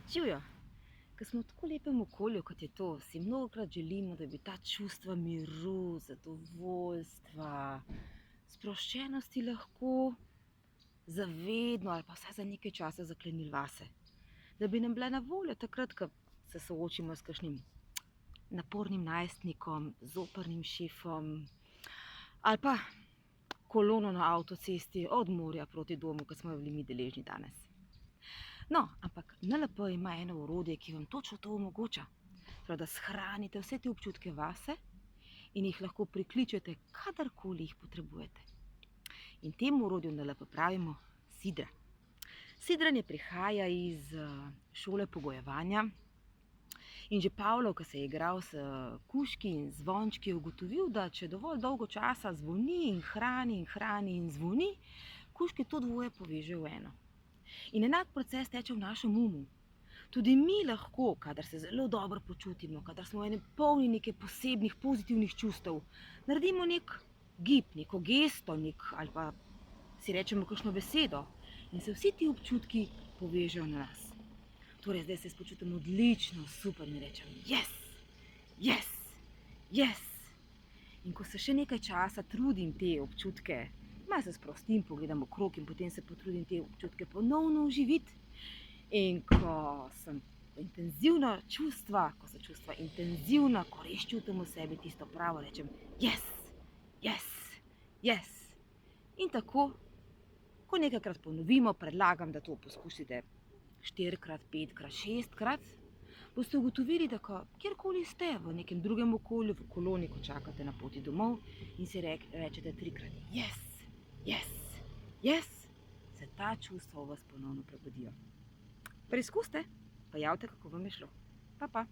Živjo, ko smo v tako lepem okolju, kot je to, si mnogokrat želimo, da bi ta čustva miru, zadovoljstva, sproščenosti lahko zavedno ali pa vsaj za nekaj časa zaklenili vase. Da bi nam bile na voljo takrat, ko se soočimo s kakšnim napornim najstnikom, zoprnim šefom ali pa kolono na avtocesti od morja proti domu, kot smo jo bili mi deležni danes. No, ampak NLP ima eno orodje, ki vam točno to omogoča. Prav, da shranite vse te občutke vase in jih lahko prikličete, kadarkoli jih potrebujete. In temu orodju NLP pravimo sidra. Sidranje prihaja iz šole pogojevanja. In že Pavlov, ko se je igral s kužki in zvončki, je ugotovil, da če dovolj dolgo časa zvoni in hrani in zvoni, kužki to dvoje povežejo v eno. In enak proces teče v našem umu. Tudi mi lahko, kadar se zelo dobro počutimo, kadar smo polni nekaj posebnih pozitivnih čustev, naredimo nek gib, neko gesto, ali pa si rečemo kakšno besedo in se vsi ti občutki povežejo na nas. Torej, zdaj se počutim odlično, super in rečem yes, yes, yes. In ko se še nekaj časa trudim te občutke, malo se sprostim, pogledam okrog in potem se potrudim te občutke ponovno oživiti. In ko sem intenzivna čustva, ko so čustva intenzivna, ko res čutim v sebi tisto pravo, rečem yes, yes, yes. In tako, ko nekajkrat ponovimo, predlagam, da to poskusite 4-krat, 5-krat, 6-krat, boste ugotovili, da kjerkoli ste, v nekem drugem okolju, v koloni, ko čakate na poti domov in si rečete 3-krat yes, yes, yes, se ta čustva v vas ponovno prebudijo. Preizkusite, pa javite, kako vam je šlo. Pa, pa.